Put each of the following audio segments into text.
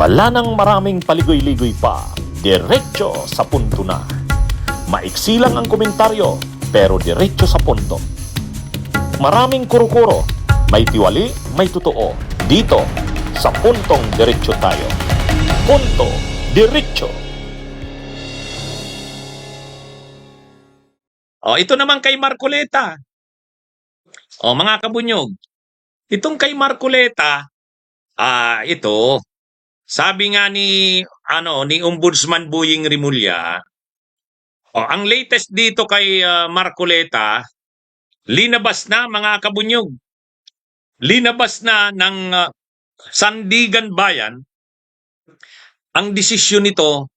Wala nang maraming paligoy-ligoy pa, diretso sa punto na. Maiksi lang ang komentaryo, pero diretso sa punto. Maraming kuro-kuro, may tiwali, may totoo. Dito, sa puntong diretso tayo. Punto diretso. Ito naman kay Marcoleta. Mga kabunyog, itong kay Marcoleta, ito, sabi nga ni Ombudsman Boying Rimulya, ang latest dito kay Marcoleta, linabas na mga kabunyog. Linabas na ng Sandigan Bayan ang desisyon nito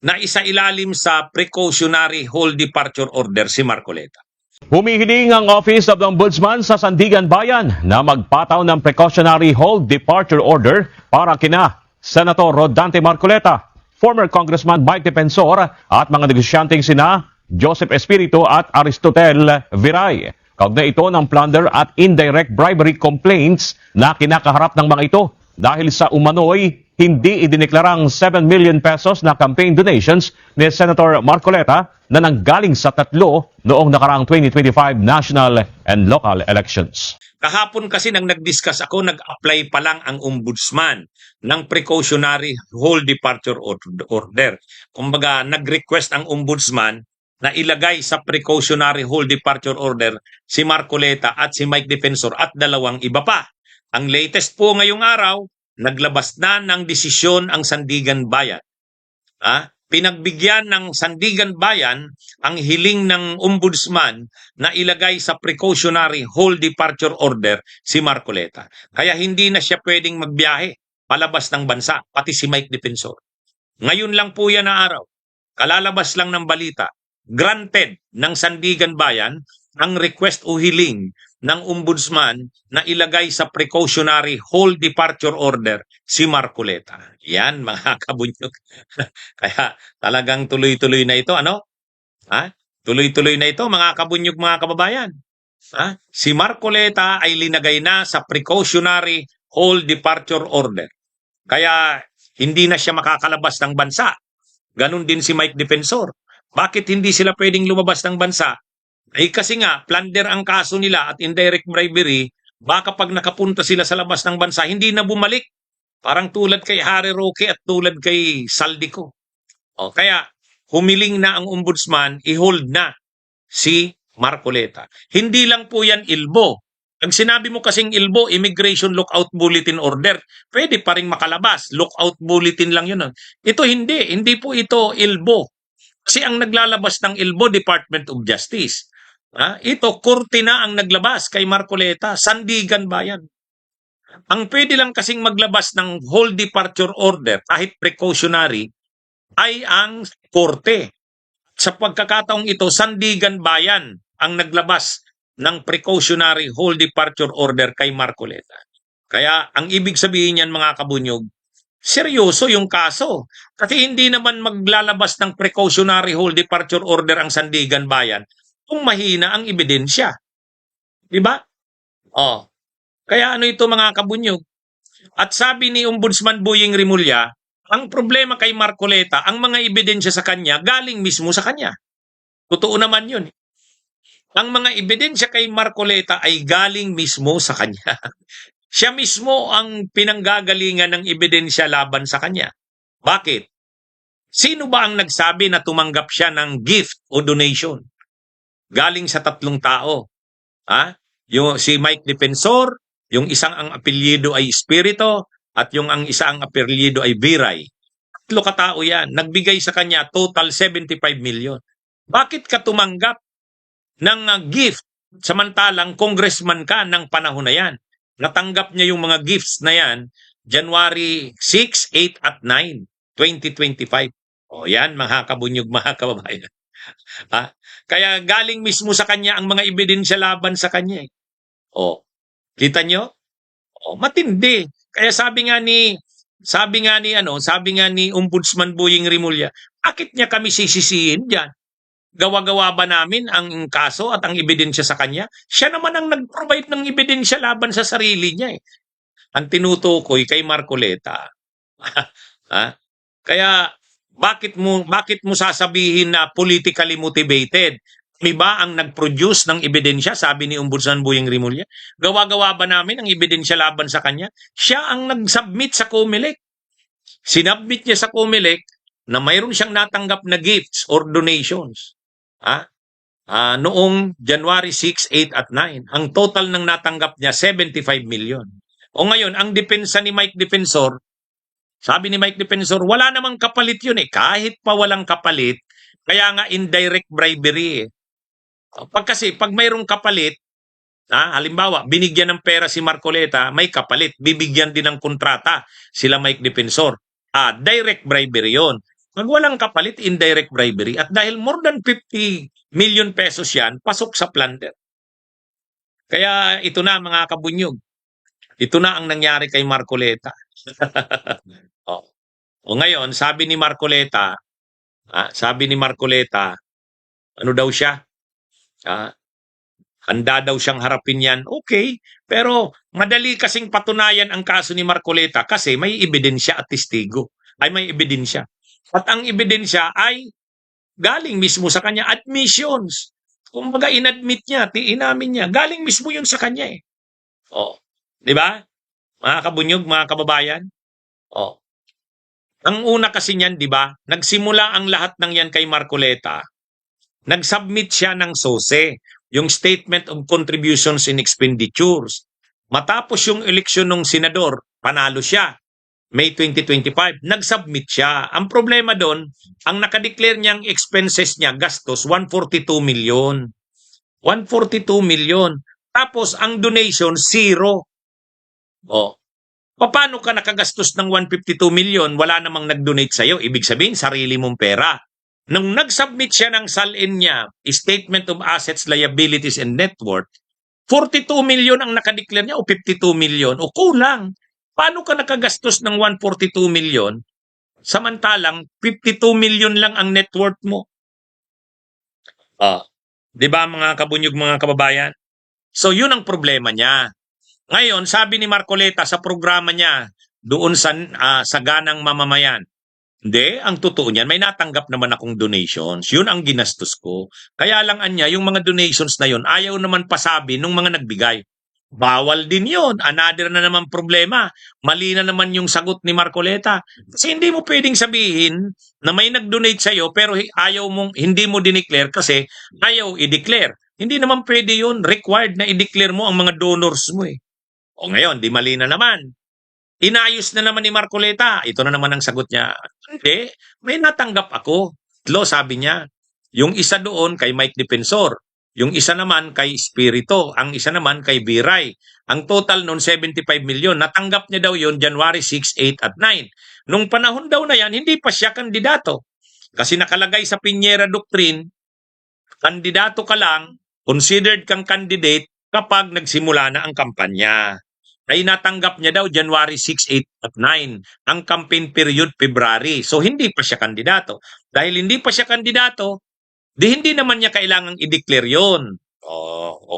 na isailalim sa precautionary hold departure order si Marcoleta. Humihiling ang Office of the Ombudsman sa Sandigan Bayan na magpataw ng precautionary hold departure order para kina Senator Rodante Marcoleta, former Congressman Mike Defensor at mga negosyanteng sina Joseph Espiritu at Aristotel Viray. Kaugnay ito ng plunder at indirect bribery complaints na kinakaharap ng mga ito dahil sa umano'y hindi idineklarang 7 million pesos na campaign donations ni Senator Marcoleta na nanggaling sa tatlo noong nakaraang 2025 national and local elections. Kahapon kasi nang nag-discuss ako, nag-apply pa lang ang ombudsman ng precautionary hold departure order. Kumbaga, nag-request ang ombudsman na ilagay sa precautionary hold departure order si Marcoleta at si Mike Defensor at dalawang iba pa. Ang latest po ngayong araw, naglabas na ng desisyon ang Sandigan Bayan. Pinagbigyan ng Sandigan Bayan ang hiling ng ombudsman na ilagay sa precautionary hold departure order si Marcoleta. Kaya hindi na siya pwedeng magbiyahe palabas ng bansa, pati si Mike Defensor. Ngayon lang po yan na araw, kalalabas lang ng balita, granted ng Sandigan Bayan ang request o hiling ng ombudsman na ilagay sa precautionary hold departure order si Marcoleta. Yan mga kabunyog. Kaya talagang tuloy-tuloy na ito, Tuloy-tuloy na ito mga kabunyog, mga kababayan. Si Marcoleta ay linagay na sa precautionary hold departure order. Kaya hindi na siya makakalabas ng bansa. Ganon din si Mike Defensor. Bakit hindi sila pwedeng lumabas ng bansa? Kasi nga, plunder ang kaso nila at indirect bribery, baka pag nakapunta sila sa labas ng bansa, hindi na bumalik. Parang tulad kay Harry Roque at tulad kay Saldico. Kaya, humiling na ang ombudsman, i-hold na si Marcoleta. Hindi lang po yan ilbo. Ang sinabi mo kasing ilbo, Immigration Lookout Bulletin Order, pwede pa rin makalabas. Lookout Bulletin lang yun. Ito hindi. Hindi po ito ilbo. Kasi ang naglalabas ng ilbo, Department of Justice. Ito, korte na ang naglabas kay Marcoleta, Sandigan Bayan. Ang pwede lang kasing maglabas ng hold departure order, kahit precautionary, ay ang korte. Sa pagkakataong ito, Sandigan Bayan ang naglabas ng precautionary hold departure order kay Marcoleta. Kaya ang ibig sabihin niyan mga kabunyog, seryoso yung kaso. Kasi hindi naman maglalabas ng precautionary hold departure order ang Sandigan Bayan kung mahina ang ebidensya. Diba? Kaya ito mga kabunyog? At sabi ni Ombudsman Boying Rimulya, ang problema kay Marcoleta, ang mga ebidensya sa kanya, galing mismo sa kanya. Totoo naman yun. Ang mga ebidensya kay Marcoleta ay galing mismo sa kanya. Siya mismo ang pinanggagalingan ng ebidensya laban sa kanya. Bakit? Sino ba ang nagsabi na tumanggap siya ng gift o donation? Galing sa tatlong tao. Yung si Mike Defensor, yung isang ang apelyido ay Espiritu, at yung ang isa ang apelyido ay Viray. Tatlo katao yan. Nagbigay sa kanya total 75 million. Bakit ka tumanggap ng gift samantalang congressman ka ng panahon na yan? Natanggap niya yung mga gifts na yan January 6, 8 at 9, 2025. Yan mga kabunyog, mga kababayan. Kaya galing mismo sa kanya ang mga ebidensya laban sa kanya. Kita nyo? Matindi. Kaya sabi nga ni Ombudsman Boying Rimulya, bakit niya kami sisisihin diyan? Gawa-gawa ba namin ang kaso at ang ebidensya sa kanya? Siya naman ang nag-provide ng ebidensya laban sa sarili niya. Ang tinutukoy kay Marcoleta, Ha? Kaya bakit mo sasabihin na politically motivated? Iba ang nag-produce ng ebidensya, sabi ni Ombudsman Boyeng Rimulya. Gawa-gawa ba namin ang ebidensya laban sa kanya? Siya ang nag-submit sa COMELEC. Sinubmit niya sa COMELEC na mayroon siyang natanggap na gifts or donations. Ha? Noong January 6, 8 at 9. Ang total ng natanggap niya, 75 million. O ngayon, ang depensa ni Mike Defensor, sabi ni Mike Defensor, wala namang kapalit yun eh. Kahit pa walang kapalit, kaya nga indirect bribery eh. Pag mayroong kapalit, halimbawa, binigyan ng pera si Marcoleta, may kapalit, bibigyan din ng kontrata sila Mike Defensor. Direct bribery yon. Pag walang kapalit, indirect bribery. At dahil more than 50 million pesos yan, pasok sa plunder. Kaya ito na mga kabunyog. Ito na ang nangyari kay Marcoleta. O ngayon, sabi ni Marcoleta, ano daw siya? Handa daw siyang harapin yan. Okay, pero madali kasing patunayan ang kaso ni Marcoleta kasi may ebidensya at testigo. May ebidensya. At ang ebidensya ay galing mismo sa kanya. Admissions. Kumbaga inadmit niya, inamin niya. Galing mismo yun sa kanya eh. Di ba? Mga kabunyog, mga kababayan. Ang una kasi niyan, di ba? Nagsimula ang lahat ng yan kay Marcoleta. Nag-submit siya ng SOSE, yung Statement of Contributions and Expenditures. Matapos yung eleksyon ng senador, panalo siya. May 2025, nag-submit siya. Ang problema doon, ang nakadeclare niyang expenses niya, gastos, 142 million. 142 million. Tapos, ang donation, 0. Paano ka nakagastos ng 152 million, wala namang nag-donate sa'yo? Ibig sabihin, sarili mong pera. Nung nag-submit siya ng SALN niya, Statement of Assets, Liabilities, and Net Worth, 42 million ang nakadeclare niya o 52 million o kulang. Paano ka nakagastos ng 142 million samantalang 52 million lang ang net worth mo? Di ba mga kabunyog, mga kababayan? So yun ang problema niya. Ngayon, sabi ni Marcoleta sa programa niya doon sa Ganang Mamamayan, hindi, ang totoo niyan, may natanggap naman akong donations. Yun ang ginastos ko. Kaya lang anya, yung mga donations na yun, ayaw naman pasabi nung mga nagbigay. Bawal din yun. Another na naman problema. Mali na naman yung sagot ni Marcoleta. Kasi hindi mo pwedeng sabihin na may nag-donate sa'yo pero hindi mo dineclare kasi ayaw i-declare. Hindi naman pwede yun. Required na i-declare mo ang mga donors mo eh. O ngayon, di mali na naman. Inayos na naman ni Marcoleta. Ito na naman ang sagot niya. Hindi, may natanggap ako. Sabi niya. Yung isa doon kay Mike Defensor. Yung isa naman kay Spirito. Ang isa naman kay Biray. Ang total noon 75 million. Natanggap niya daw yun January 6, 8 at 9. Nung panahon daw na yan, hindi pa siya kandidato. Kasi nakalagay sa Piñera Doctrine, kandidato ka lang, considered kang candidate kapag nagsimula na ang kampanya. Ay natanggap niya daw January 6, 8 at 9. Ang campaign period, February. So hindi pa siya kandidato. Dahil hindi pa siya kandidato, hindi naman niya kailangang i-declare yun.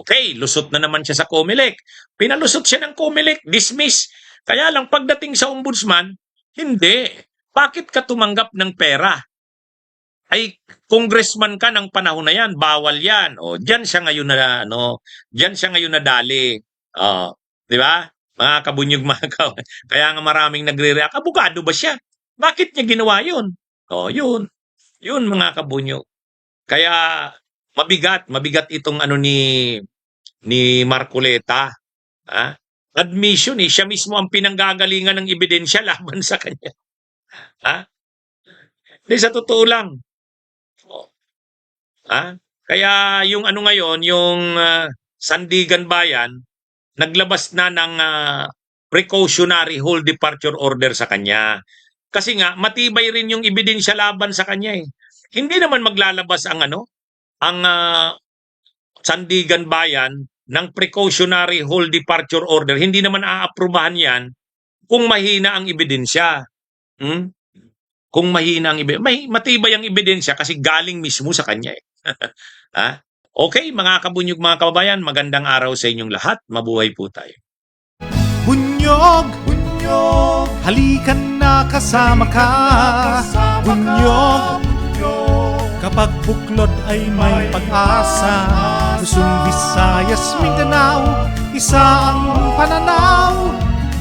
Okay, lusot na naman siya sa COMELEC. Pinalusot siya ng COMELEC, dismiss. Kaya lang pagdating sa ombudsman, hindi. Bakit ka tumanggap ng pera? Ay, congressman ka ng panahon na yan, bawal yan. Diyan siya ngayon nadali. Di ba? Mga kabunyog, kaya nga maraming nagre-react. Abogado ba siya? Bakit niya ginawa yun? Yun. Yun mga kabunyog. Kaya mabigat itong ni Marcoleta. Admission siya mismo ang pinanggagalingan ng ebidensya laban sa kanya. Hindi, sa totoo lang. Kaya yung ngayon, yung Sandigan Bayan, naglabas na ng precautionary whole departure order sa kanya. Kasi nga, matibay rin yung ebidensya laban sa kanya eh. Hindi naman maglalabas ang Sandigan Bayan ng precautionary whole departure order. Hindi naman aaprubahan yan kung mahina ang ebidensya. Kung mahina ang ebidensya. Matibay ang ebidensya kasi galing mismo sa kanya eh. Okay, mga kabunyog, mga kababayan, magandang araw sa inyong lahat. Mabuhay po tayo. Bunyog, bunyog. Halikan na kasama ka, Bunyog. Kapag buklod ay may pag-asa, Luzon, Visayas, Mindanao, isa ang pananaw.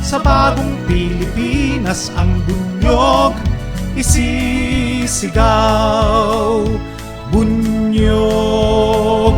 Sa bagong Pilipinas ang bunyog isisigaw. Bunyog.